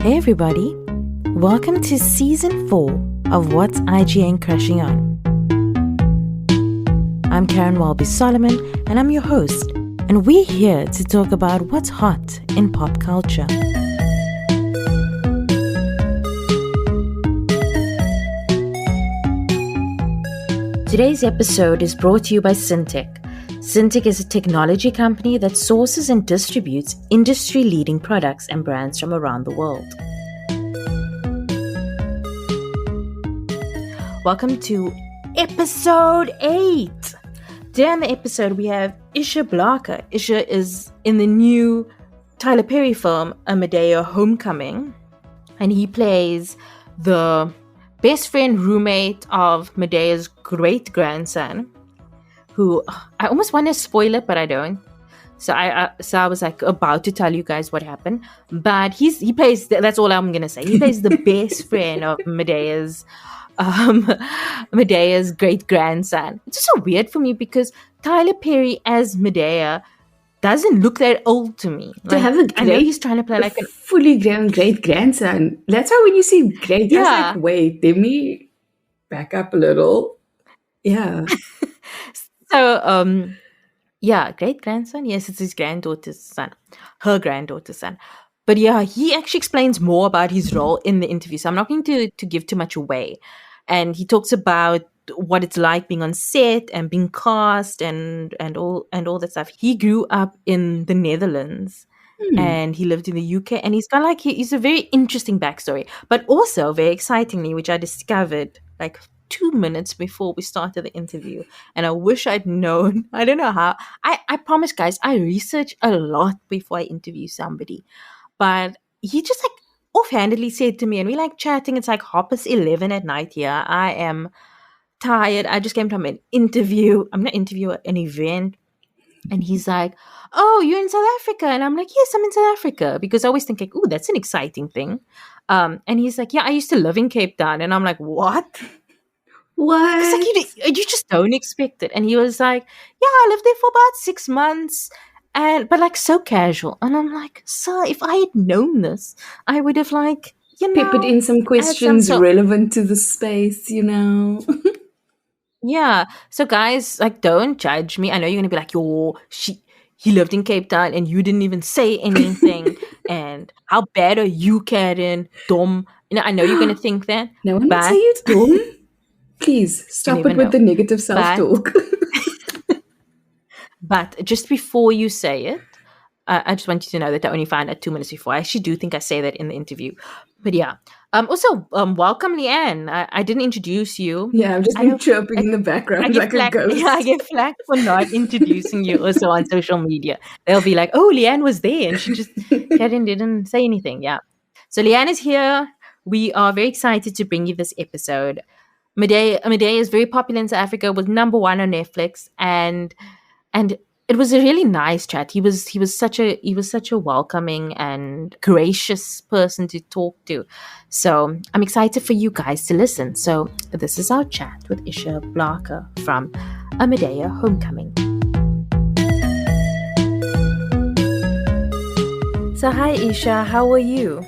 Hey everybody, welcome to Season 4 of What's IGN Crashing On. I'm Caryn Solomon and I'm your host, and we're here to talk about what's hot in pop culture. Today's episode is brought to you by Syntec. Syntec is a technology company that sources and distributes industry-leading products and brands from around the world. Welcome to episode 8. Today on the episode, we have Isha Blaaker. Isha is in the new Tyler Perry film, A Madea Homecoming, and he plays the best friend roommate of Medea's great-grandson, who I almost want to spoil it, but I don't. So I was like about to tell you guys what happened, but he plays. That's all I'm gonna say. He plays the best friend of Medea's great grandson. It's just so weird for me because Tyler Perry as Madea doesn't look that old to me. To have a I know he's trying to play like a fully grown great grandson. That's why when you see great, I was like, wait, let me back up a little. Yeah. So, great grandson. Yes, it's his granddaughter's son, her granddaughter's son. But yeah, he actually explains more about his role in the interview. So I'm not going to give too much away. And he talks about what it's like being on set and being cast and all that stuff. He grew up in the Netherlands and he lived in the UK, and he's got like he's a very interesting backstory. But also very excitingly, which I discovered like 2 minutes before we started the interview, and I wish I'd known. I don't know how. I promise, guys, I research a lot before I interview somebody. But he just like offhandedly said to me, and we like chatting. It's like 11:30 at night here. I am tired. I just came from an interview. I'm not interviewing an event. And he's like, "Oh, you're in South Africa?" And I'm like, "Yes, I'm in South Africa," because I always think like, "Oh, that's an exciting thing." And he's like, "Yeah, I used to live in Cape Town." And I'm like, "What?" What? Because like you just don't expect it. And he was like, "Yeah, I lived there for about 6 months." But like so casual. And I'm like, "Sir, if I had known this, I would have like, peppered in some questions relevant to the space, Yeah. So guys, like, don't judge me. I know you're gonna be like, he lived in Cape Town and you didn't even say anything. And how bad are you, Caryn? Dumb. I know you're gonna think that. No one would say you're dumb. Please stop it with the negative self-talk. But just before you say it, I just want you to know that I only found out 2 minutes before. I actually do think I say that in the interview. But yeah. Also, welcome, Leanne. I didn't introduce you. Yeah, I'm just chirping in the background like a ghost. Yeah, I get flagged for not introducing you also on social media. They'll be like, "Oh, Leanne was there and Caryn didn't say anything." Yeah. So Leanne is here. We are very excited to bring you this episode. Madea is very popular in South Africa, was number 1 on Netflix, and it was a really nice chat. He was such a welcoming and gracious person to talk to. So I'm excited for you guys to listen. So this is our chat with Isha Blaaker from A Madea Homecoming. So hi Isha, how are you?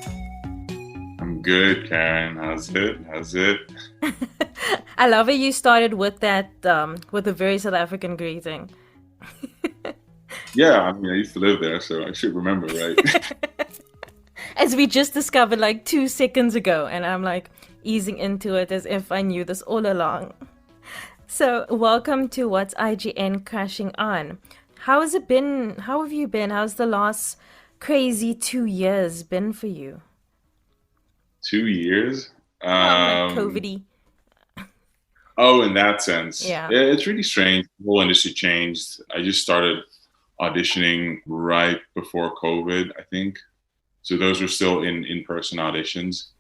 I'm good, Caryn. How's it? I love it. You started with that with a very South African greeting. Yeah, I mean, I used to live there, so I should remember, right? As we just discovered like 2 seconds ago, and I'm like easing into it as if I knew this all along. So welcome to What's IGN Crashing On. How has it been? How have you been? How's the last crazy 2 years been for you? 2 years? Like COVID-y. Oh, in that sense. Yeah. It's really strange. The whole industry changed. I just started auditioning right before COVID, I think. So those were still in-person auditions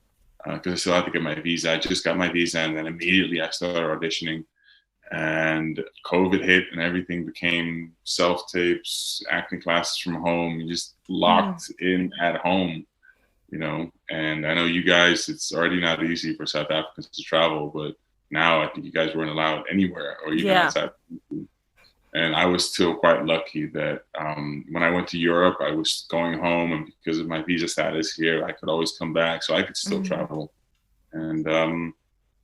because I still had to get my visa. I just got my visa and then immediately I started auditioning. And COVID hit and everything became self-tapes, acting classes from home, just locked in at home, And I know you guys, it's already not easy for South Africans to travel, but now I think you guys weren't allowed anywhere or even outside. And I was still quite lucky that when I went to Europe, I was going home, and because of my visa status here, I could always come back, so I could still travel. And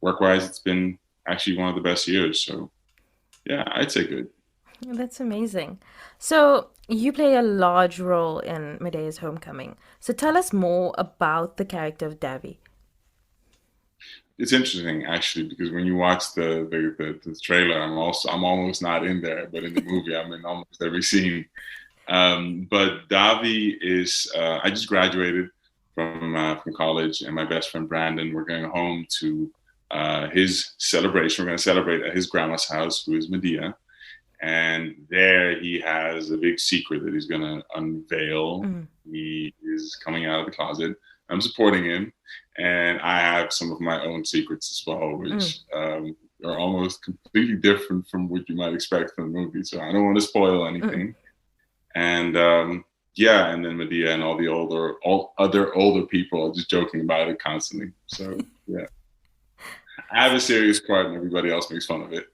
work-wise, it's been actually one of the best years. So yeah, I'd say good. That's amazing. So you play a large role in Medea's Homecoming. So tell us more about the character of Davy. It's interesting actually, because when you watch the trailer, I'm almost not in there, but in the movie I'm in almost every scene. But Davi is I just graduated from college, and my best friend Brandon, we're going home to his celebration. We're going to celebrate at his grandma's house, who is Madea, and there he has a big secret that he's going to unveil. He is coming out of the closet. I'm supporting him, and I have some of my own secrets as well, which are almost completely different from what you might expect from the movie. So I don't want to spoil anything. And yeah, and then Madea and all other older people are just joking about it constantly. So yeah, I have a serious part, and everybody else makes fun of it.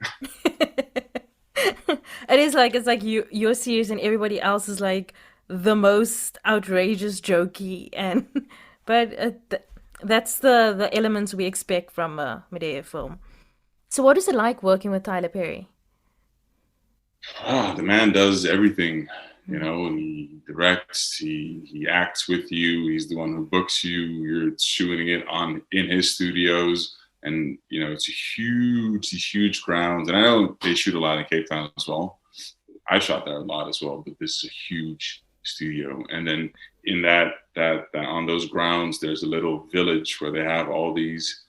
It's like you're serious, and everybody else is like the most outrageous, jokey, and but that's the elements we expect from a Madea film. So what is it like working with Tyler Perry? The man does everything. He directs, he acts with you. He's the one who books you. You're shooting it in his studios, and it's these huge grounds. And I know they shoot a lot in Cape Town as well. I shot there a lot as well, but this is a huge studio. And then in that on those grounds, there's a little village where they have all these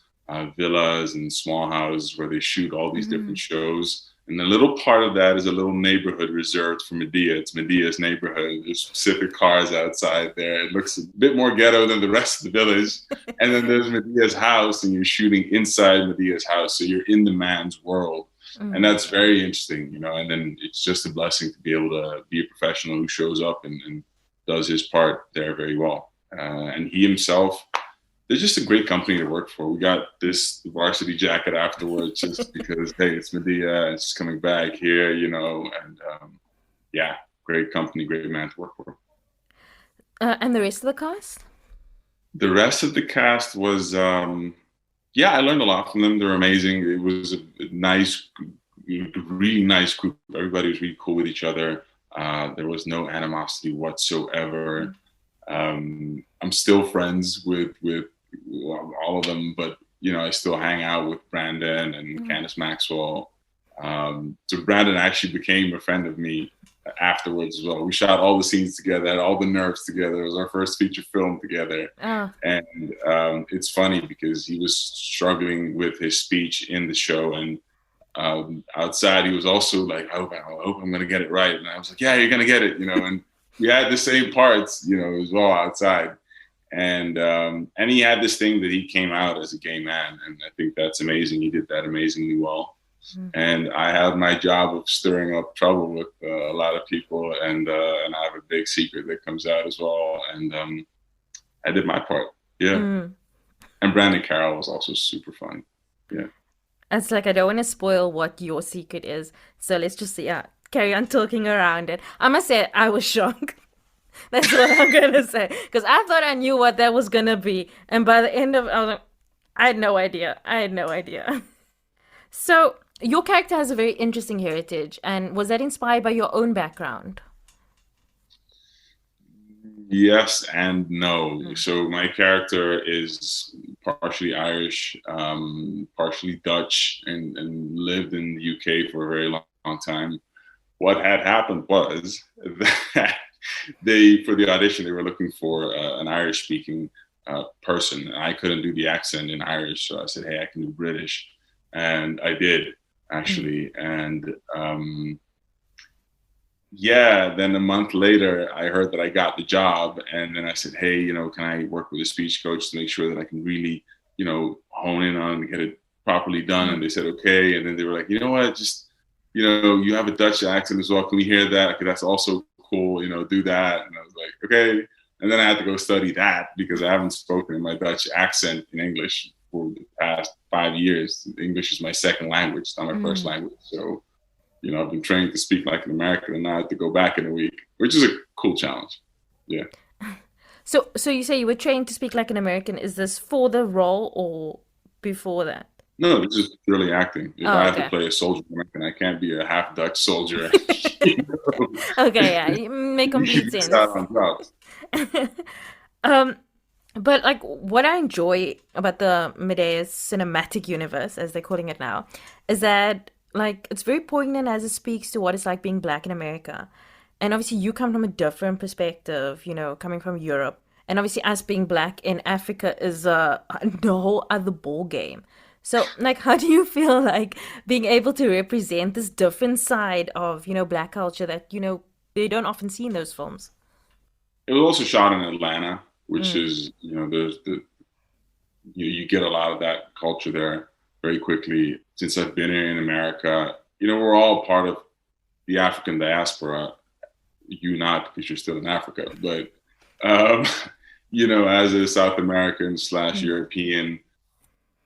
villas and small houses where they shoot all these different shows. And a little part of that is a little neighborhood reserved for Madea. It's Medea's neighborhood. There's specific cars outside there. It looks a bit more ghetto than the rest of the village. And then there's Medea's house, and you're shooting inside Medea's house. So you're in the man's world. And that's very interesting, and then it's just a blessing to be able to be a professional who shows up and does his part there very well. And he himself, they're just a great company to work for. We got this varsity jacket afterwards just because, hey, it's Madea, it's coming back here, and yeah, great company, great man to work for. And the rest of the cast? The rest of the cast was, yeah, I learned a lot from them. They're amazing. It was a really nice group. Everybody was really cool with each other. There was no animosity whatsoever. I'm still friends with all of them, but I still hang out with Brandon and Candice Maxwell. So Brandon actually became a friend of me afterwards as well. We shot all the scenes together, had all the nerves together. It was our first feature film together. And it's funny because he was struggling with his speech in the show, and outside he was also like, I hope I'm gonna get it right. And I was like, yeah, you're gonna get it, and we had the same parts, as well outside. And he had this thing that he came out as a gay man, and I think that's amazing. He did that amazingly well. And I have my job of stirring up trouble with a lot of people, and I have a big secret that comes out as well. And I did my part, yeah. And Brandon Carroll was also super fun, yeah. It's like I don't want to spoil what your secret is, so let's just carry on talking around it. I must say I was shocked. That's what I'm gonna say, because I thought I knew what that was gonna be, and by the end of it, I was like, I had no idea. So your character has a very interesting heritage, and was that inspired by your own background? Yes and no. So my character is partially Irish, partially Dutch, and lived in the UK for a very long time. What had happened was that for the audition, they were looking for an Irish-speaking person. And I couldn't do the accent in Irish, so I said, hey, I can do British. And I did, actually. And yeah, then a month later, I heard that I got the job. And then I said, hey, can I work with a speech coach to make sure that I can really, hone in on and get it properly done? And they said, okay. And then they were like, you know what, just, you have a Dutch accent as well. Can we hear that? Because that's also cool, do that. And I was like, okay. And then I had to go study that because I haven't spoken in my Dutch accent in English for the past 5 years. English is my second language, it's not my first language. So I've been trained to speak like an American, and now I have to go back in a week, which is a cool challenge. Yeah. So you say you were trained to speak like an American. Is this for the role or before that? No, it's just purely acting. If Oh, I have to okay. play a soldier American, I can't be a half Dutch soldier. Okay, yeah, you make complete sense. um, but like what I enjoy about the Medea cinematic universe, as they're calling it now, is that like it's very poignant as it speaks to what it's like being black in America. And obviously you come from a different perspective, coming from Europe. And obviously us being black in Africa is a whole other ball game. So like how do you feel like being able to represent this different side of, black culture that, they don't often see in those films? It was also shot in Atlanta, which is, there's you get a lot of that culture there very quickly. Since I've been here in America, we're all part of the African diaspora. You not, because you're still in Africa, but as a South American / European,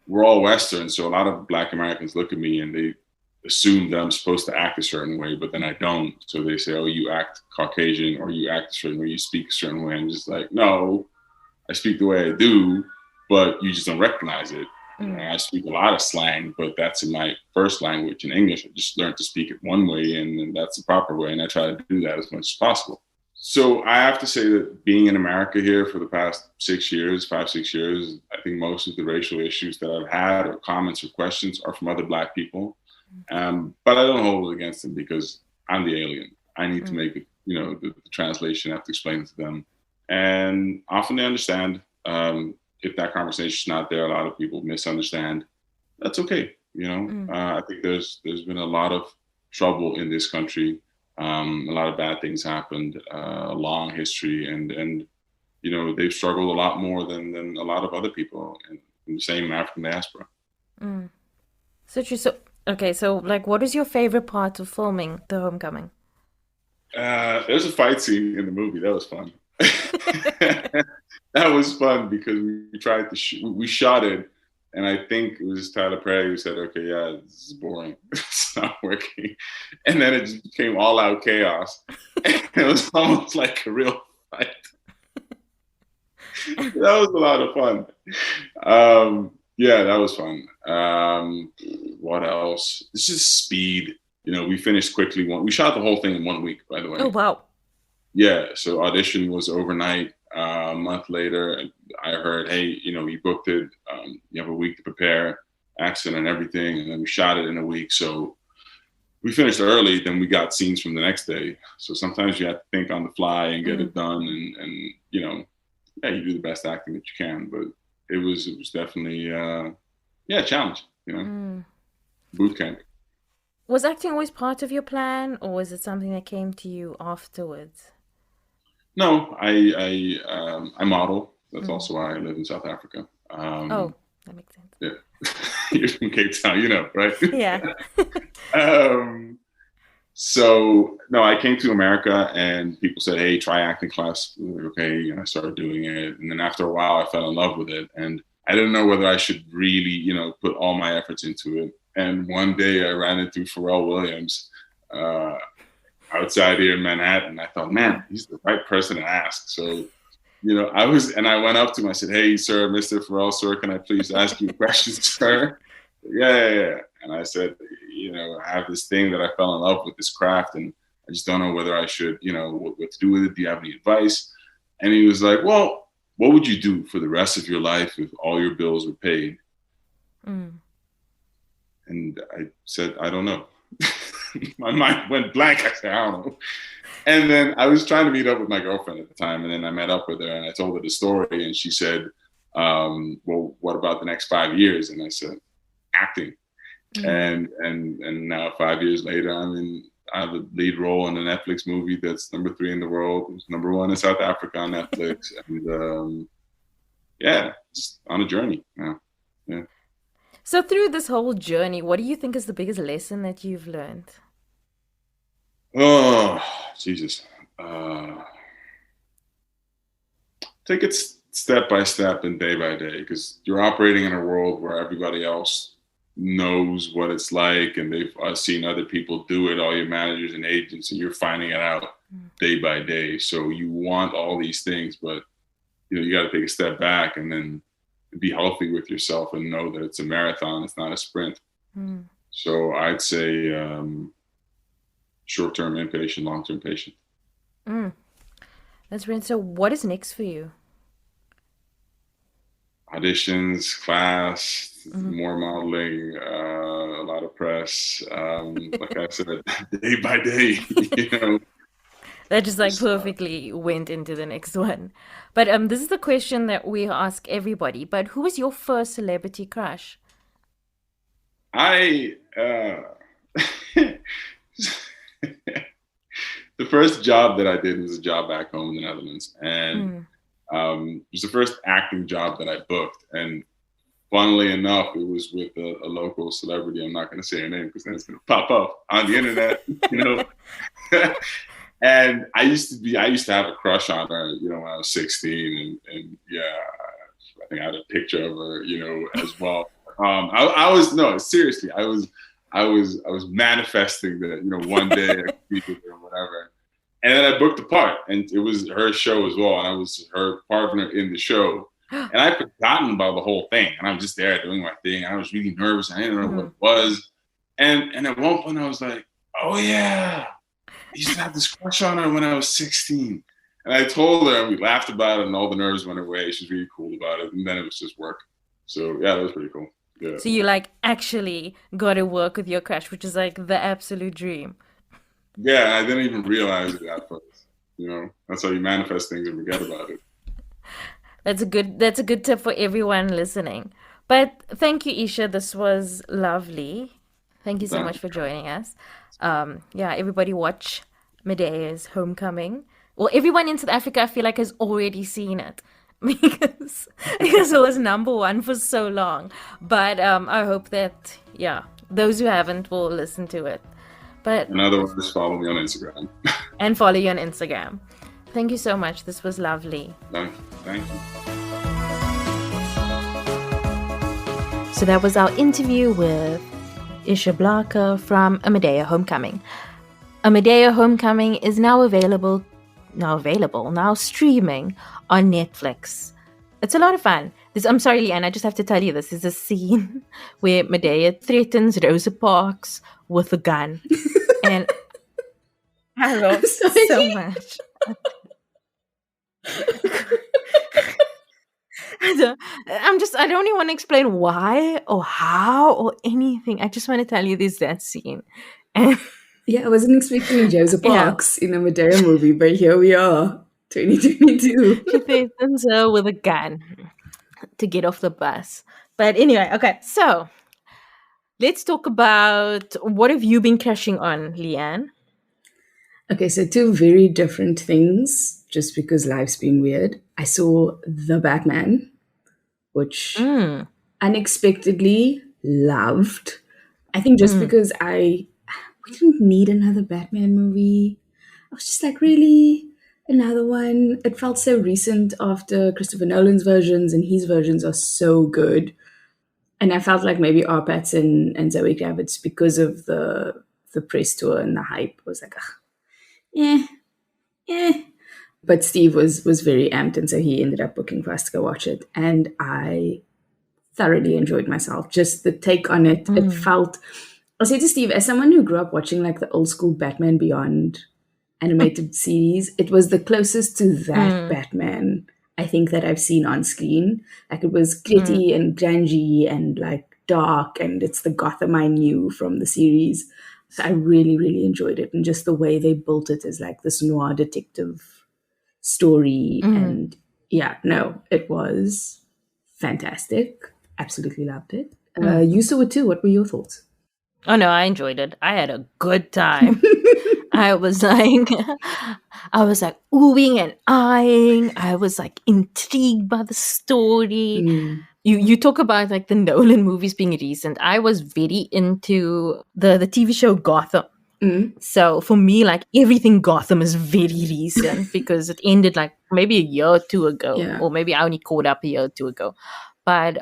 we're all Western. So a lot of Black Americans look at me and they assume that I'm supposed to act a certain way, but then I don't. So they say, "Oh, you act Caucasian, or you act a certain way, you speak a certain way." I'm just like, no, I speak the way I do, but you just don't recognize it. I speak a lot of slang, but that's in my first language in English. I just learned to speak it one way, and that's the proper way. And I try to do that as much as possible. So I have to say that being in America here for the past 6 years, 5-6 years, I think most of the racial issues that I've had or comments or questions are from other Black people. But I don't hold it against them because I'm the alien. I need to make it, the translation, I have to explain it to them. And often they understand. If that conversation is not there, a lot of people misunderstand. That's okay. I think there's been a lot of trouble in this country. A lot of bad things happened, a long history, and they've struggled a lot more than a lot of other people in the same African diaspora. So true. So okay, so like, what is your favorite part of filming The Homecoming? There's a fight scene in the movie that was fun. That was fun because we tried to we shot it, and I think it was Tyler Perry who said, "Okay, yeah, this is boring. It's not working," and then it just became all out chaos. And it was almost like a real fight. That was a lot of fun. Yeah, that was fun. What else? It's just speed. We finished quickly. We shot the whole thing in 1 week, by the way. Oh, wow. Yeah, so audition was overnight. A month later, I heard, "Hey, you booked it. You have a week to prepare, accent and everything," and then we shot it in a week. So we finished early. Then we got scenes from the next day. So sometimes you have to think on the fly and get it done, and you do the best acting that you can. But it was definitely a challenge. Boot camp. Was acting always part of your plan, or was it something that came to you afterwards? No, I model. That's also why I live in South Africa. Oh, that makes sense. Yeah, you're from Cape Town, right? Yeah. So no, I came to America and people said, "Hey, try acting class." Okay, and I started doing it, and then after a while, I fell in love with it, and I didn't know whether I should really, put all my efforts into it. And one day I ran into Pharrell Williams outside here in Manhattan. I thought, man, he's the right person to ask. So, I went up to him. I said, "Hey, sir, Mr. Pharrell, sir, can I please ask you a question, sir?" Yeah. And I said, "I have this thing that I fell in love with, this craft, and I just don't know whether I should, what to do with it. Do you have any advice?" And he was like, "Well, what would you do for the rest of your life if all your bills were paid?" And I said, "I don't know." My mind went blank. I said, "I don't know." And then I was trying to meet up with my girlfriend at the time. And then I met up with her and I told her the story. And she said, "Well, what about the next 5 years?" And I said, "Acting." And now 5 years later, I have a lead role in a Netflix movie that's number 3 in the world. It was number 1 in South Africa on Netflix. And just on a journey now. Yeah. So through this whole journey, what do you think is the biggest lesson that you've learned? Oh, Jesus. Take it step by step and day by day, because you're operating in a world where everybody else knows what it's like, and they've seen other people do it, all your managers and agents, and you're finding it out day by day. So you want all these things, but you got to take a step back and then be healthy with yourself and know that it's a marathon, it's not a sprint. So I'd say short-term impatient, long-term patient. That's brilliant. So what is next for you? Auditions, class, more modeling, a lot of press. Like I said, day by day, That just like perfectly went into the next one. But this is the question that we ask everybody. But who was your first celebrity crush? The first job that I did was a job back home in the Netherlands, and it was the first acting job that I booked. And funnily enough, it was with a local celebrity. I'm not going to say her name because then it's going to pop up on the internet, And I used to have a crush on her, when I was 16, and yeah, I think I had a picture of her, as well. I was manifesting that, one day I could be with her or whatever. And then I booked the part, and it was her show as well, and I was her partner in the show. And I'd forgotten about the whole thing, and I was just there doing my thing. And I was really nervous, and I didn't know what it was. And at one point, I was like, "Oh yeah, I used to have this crush on her when I was 16." And I told her, and we laughed about it, and all the nerves went away. She was really cool about it, and then it was just work. So yeah, that was pretty cool. Yeah. So you actually got to work with your crush, which is the absolute dream. Yeah, I didn't even realize it at first. That's how you manifest things and forget about it. That's a good tip for everyone listening. But thank you, Isha. This was lovely. Thank you so much for joining us. Everybody watch Madea's Homecoming. Well, everyone in South Africa, I feel like, has already seen it because it was #1 for so long. But I hope that those who haven't will listen to it. But in other words, follow me on Instagram. And follow you on Instagram. Thank you so much. This was lovely. Thank you. So that was our interview with Isha Blaaker from A Madea Homecoming. A Madea Homecoming is now streaming on Netflix. It's a lot of fun. I'm sorry, Leanne, I just have to tell you this. There's a scene where Madea threatens Rosa Parks with a gun. And I love it so much. I don't even want to explain why or how or anything. I just want to tell you there's that scene. And I wasn't expecting Rosa Parks in a Madea movie, but here we are, 2022. She threatens her with a gun to get off the bus. But anyway, okay, so let's talk about what have you been crushing on, Leanne? Okay, so 2 very different things, just because life's been weird. I saw The Batman, which unexpectedly loved. I think just because we didn't need another Batman movie. I was just like, really? Another one? It felt so recent after Christopher Nolan's versions, and his versions are so good. And I felt like maybe R. Patton and Zoe Kravitz, because of the press tour and the hype, was like, But Steve was very amped, and so he ended up booking for us to go watch it. And I thoroughly enjoyed myself. Just the take on it. It felt... I'll say to Steve, as someone who grew up watching the old school Batman Beyond animated series, it was the closest to that Batman I think that I've seen on screen. It was gritty and grungy and dark, and it's the Gotham I knew from the series. So I really, really enjoyed it. And just the way they built it as this noir detective story. And it was fantastic. Absolutely loved it. You saw it too. What were your thoughts? Oh no, I enjoyed it. I had a good time. I was oohing and eyeing. I was intrigued by the story. You talk about the Nolan movies being recent. I was very into the TV show Gotham. So for me, everything Gotham is very recent because it ended maybe a year or two ago, or maybe I only caught up a year or two ago. But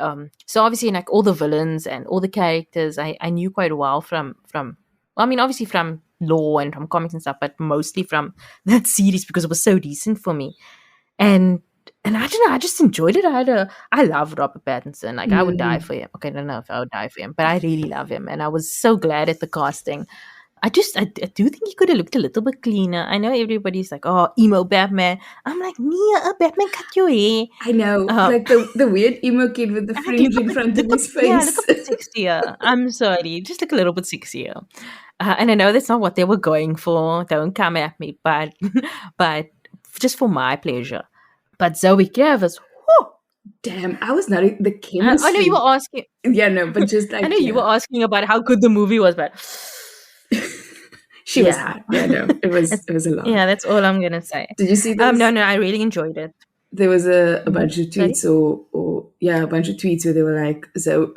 so obviously, like all the villains and all the characters, I knew quite well from well, I mean, obviously from lore and from comics and stuff, but mostly from that series because it was so decent for me. And I don't know, I just enjoyed it. I love Robert Pattinson. Like I would die for him. Okay, I don't know if I would die for him, but I really love him, and I was so glad at the casting. I do think he could have looked a little bit cleaner. I know everybody's like, "Oh, emo Batman." I'm like, "Nia, Batman, cut your hair." I know, like the weird emo kid with the Like, fringe in front of his face. Yeah, look a bit sexier. I'm sorry, just look a little bit sexier. And I know that's not what they were going for. Don't come at me, but but just for my pleasure. But Zoe Kravitz, whew, Damn, I was not the chemistry. I know you were asking. Yeah, no, but just like I know you were asking about how good the movie was, but she was hot. Yeah, no, it was a lot. Yeah, that's all I'm gonna say. Did you see those? No, I really enjoyed it. There was a bunch of tweets a bunch of tweets where they were like, so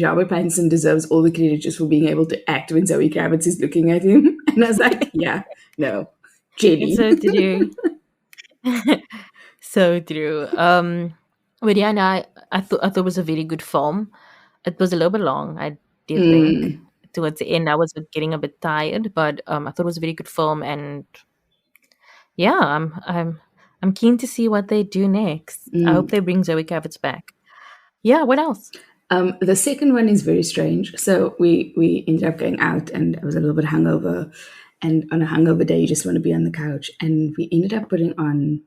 Robert Pattinson deserves all the credit just for being able to act when Zoe Kravitz is looking at him. And I was like, yeah, no, Jenny. It's so true. So true. But yeah, no, I thought it was a very good film. It was a little bit long. I did think towards the end I was getting a bit tired, but I thought it was a very good film, and yeah, I'm keen to see what they do next. I hope they bring Zoe Kravitz back. Yeah, what else? The second one is very strange. So we ended up going out, and I was a little bit hungover. And on a hungover day, you just want to be on the couch. And we ended up putting on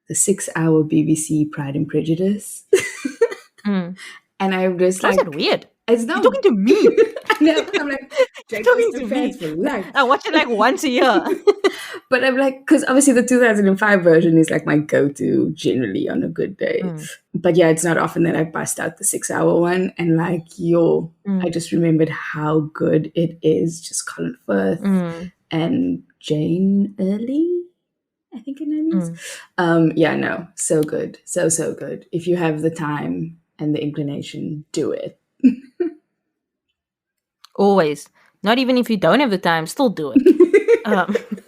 the 6-hour BBC Pride and Prejudice. And I'm just How's like, that weird? It's not You're talking to me. I know. I'm like, talking to me. For life. I watch it like once a year. But I'm like, because obviously the 2005 version is like my go-to generally on a good day. But yeah, it's not often that I bust out the 6-hour one. And like, I just remembered how good it is. Just Colin Firth and Jane Early, I think her name is. Yeah, no, so good. So good. If you have the time and the inclination, do it. Always. Not even if you don't have the time, still do it.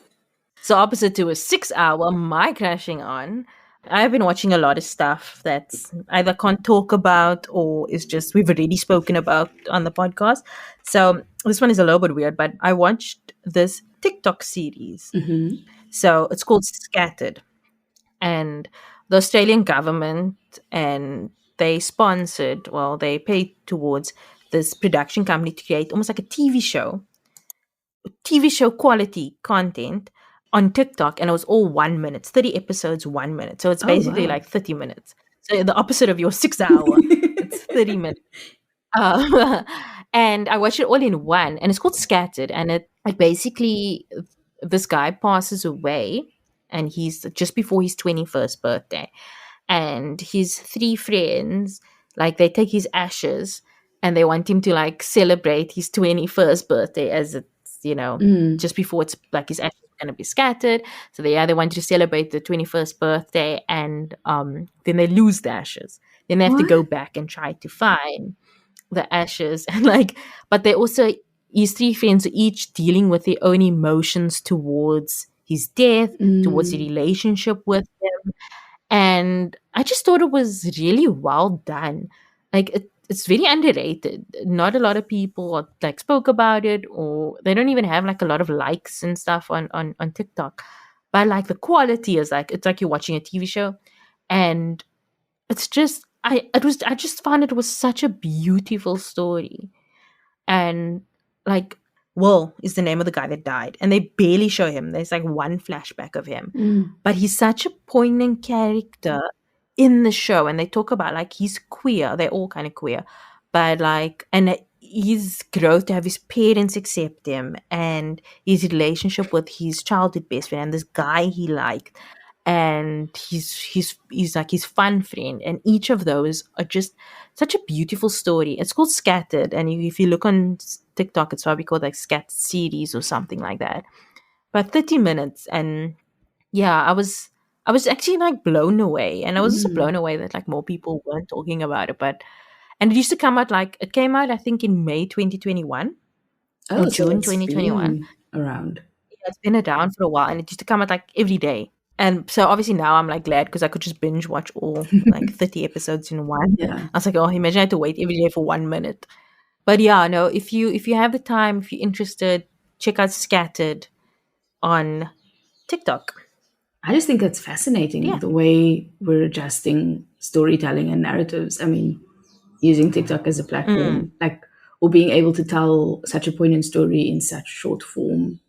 So opposite to a 6-hour, my crashing on, I've been watching a lot of stuff that's either can't talk about or is just we've already spoken about on the podcast. So this one is a little bit weird, but I watched this TikTok series. So it's called Scattered. And the Australian government, and they paid towards this production company to create almost like a TV show quality content on TikTok, and it was all 1 minute, 30 episodes, 1 minute. So it's basically like 30 minutes. So the opposite of your 6-hour, it's 30 minutes. And I watched it all in one, and it's called Scattered. And it basically, this guy passes away, and he's just before his 21st birthday. And his 3 friends, like they take his ashes and they want him to like celebrate his 21st birthday as it's, just before it's like his ashes are going to be scattered. So they want to celebrate the 21st birthday, and then they lose the ashes. Then they have to go back and try to find the ashes. And but they also, his 3 friends are each dealing with their own emotions towards his death, towards the relationship with him. And I just thought it was really well done. Like it's very underrated. Not a lot of people spoke about it, or they don't even have a lot of likes and stuff on TikTok. But the quality is it's like you're watching a TV show, and it's just I just found it was such a beautiful story. And Will is the name of the guy that died, and they barely show him. There's one flashback of him, but he's such a poignant character in the show. And they talk about he's queer. They're all kind of queer, but and his growth to have his parents accept him, and his relationship with his childhood best friend and this guy he liked, and he's like his fun friend. And each of those are just such a beautiful story. It's called Scattered, and if you look on TikTok, it's probably called Scattered series or something like that. But 30 minutes, and yeah, I was actually blown away, and I was also blown away that more people weren't talking about it. And it used to come out it came out I think in May 2021 or June 2021 around. Yeah, it's been around for a while, and it used to come out every day. And so obviously now I'm like glad because I could just binge watch all like 30 episodes in one. Yeah. I was like, oh, imagine I had to wait every day for 1 minute. But yeah, no, if you have the time, if you're interested, check out Scattered on TikTok. I just think it's fascinating the way we're adjusting storytelling and narratives. I mean, using TikTok as a platform, or being able to tell such a poignant story in such short form.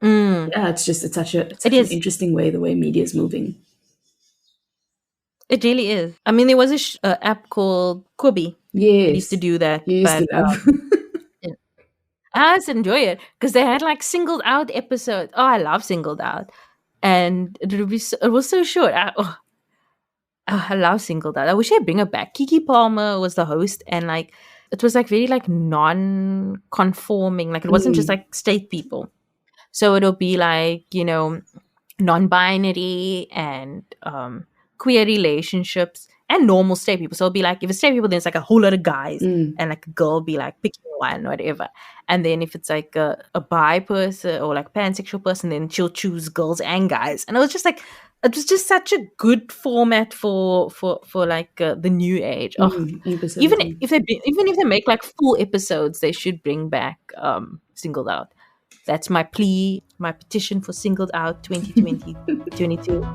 Yeah, it's such an interesting way, the way media is moving. It really is. I mean, there was a app called Quibi. Yes. That used to do that. You used to love. I just enjoy it because they had like singled out episodes. Oh, I love singled out. And it was so short. I love singled out. I wish I'd bring her back. Kiki Palmer was the host, and like it was like very like non-conforming. Like it wasn't just like straight people. So it'll be like, you know, non-binary and queer relationships and normal straight people. So it'll be like if it's straight people, then it's like a whole lot of guys and like a girl be like picking one or whatever. And then if it's like a bi person or like pansexual person, then she'll choose girls and guys. And it was just such a good format for like the new age. Even if they make like full episodes, they should bring back Singled Out. That's my plea, my petition for Singled Out 2022.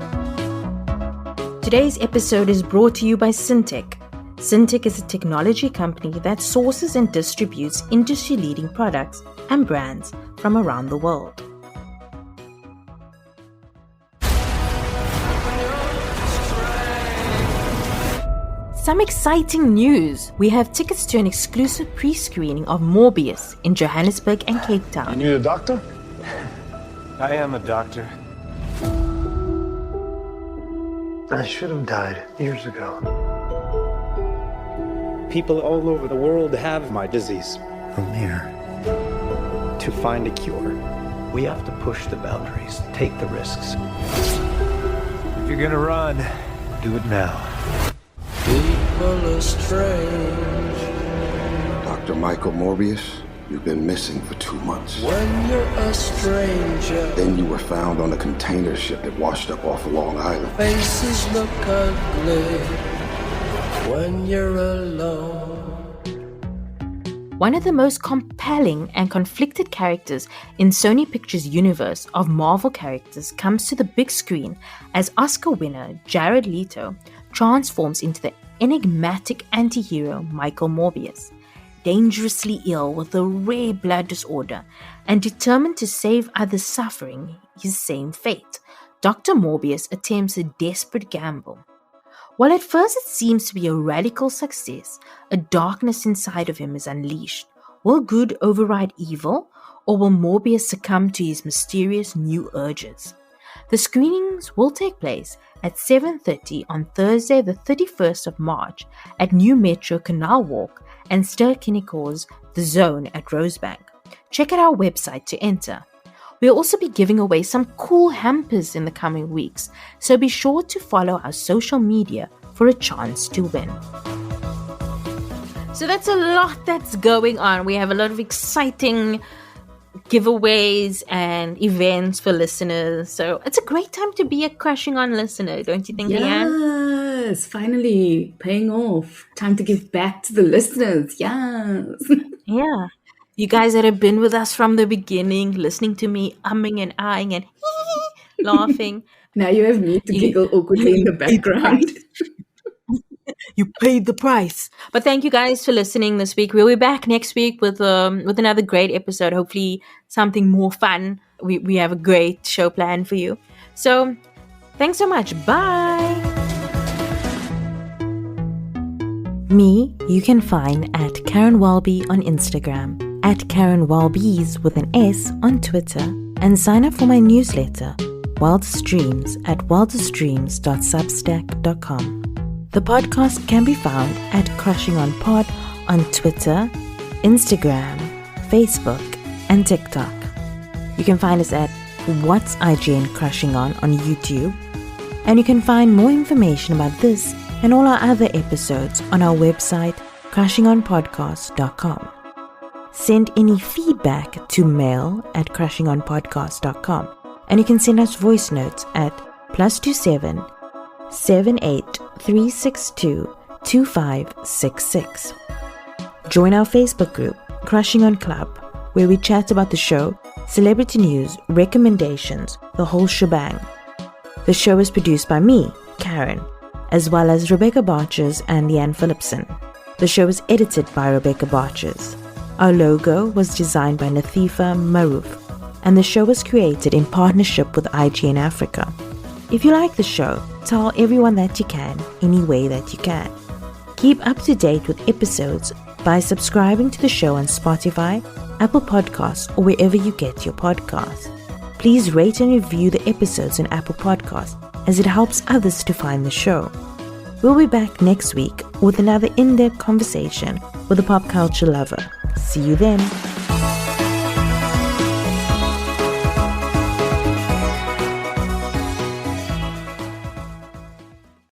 Today's episode is brought to you by Syntec. Syntec is a technology company that sources and distributes industry-leading products and brands from around the world. Some exciting news. We have tickets to an exclusive pre-screening of Morbius in Johannesburg and Cape Town. You need a doctor? I am a doctor. I should have died years ago. People all over the world have my disease. I'm here To find a cure, we have to push the boundaries, take the risks. If you're gonna run, do it now. People are strange. Dr. Michael Morbius, you've been missing for 2 months. When you're a stranger, Then you were found on a container ship that washed up off of Long Island. faces look ugly. When you're alone, One of the most compelling and conflicted characters in Sony Pictures' universe of Marvel characters comes to the big screen as Oscar winner Jared Leto transforms into the enigmatic anti-hero Michael Morbius. Dangerously ill with a rare blood disorder and determined to save others suffering his same fate, Dr. Morbius attempts a desperate gamble. While at first it seems to be a radical success, a darkness inside of him is unleashed. Will good override evil, or will Morbius succumb to his mysterious new urges? The screenings will take place at 7:30 on Thursday the 31st of March at New Metro Canal Walk and Ster-Kinnick's The Zone at Rosebank. Check out our website to enter. We'll also be giving away some cool hampers in the coming weeks, so be sure to follow our social media for a chance to win. So that's a lot that's going on. We have a lot of exciting giveaways and events for listeners. So it's a great time to be a Crushing On listener, don't you think, Leanne? Yes, finally paying off. Time to give back to the listeners. Yes. Yeah. You guys that have been with us from the beginning, listening to me umming and ahhing and laughing. Now you have me to giggle awkwardly in the background. You paid the price. But thank you guys for listening this week. We'll be back next week with another great episode. Hopefully something more fun. We have a great show planned for you. So thanks so much. Bye. Me, you can find at Caryn Welby on Instagram, at Caryn Welbys with an S on Twitter, and sign up for my newsletter, Wildest Dreams, at wildestdreams.substack.com. The podcast can be found at Crushing On Pod on Twitter, Instagram, Facebook, and TikTok. You can find us at What's IGN Crushing On YouTube, and you can find more information about this and all our other episodes on our website, crushingonpodcast.com. Send any feedback to mail@crushingonpodcast.com. and you can send us voice notes at +27 78 362 2566. Join our Facebook group, Crushing on Club, where we chat about the show, celebrity news, recommendations, the whole shebang. The show is produced by me, Caryn, as well as Rebecca Barches and Leanne Phillipson. The show is edited by Rebecca Barches. Our logo was designed by Nathifa Maroof, and the show was created in partnership with IGN Africa. If you like the show, tell everyone that you can, any way that you can. Keep up to date with episodes by subscribing to the show on Spotify, Apple Podcasts, or wherever you get your podcasts. Please rate and review the episodes on Apple Podcasts, as it helps others to find the show. We'll be back next week with another in-depth conversation with a pop culture lover. See you then.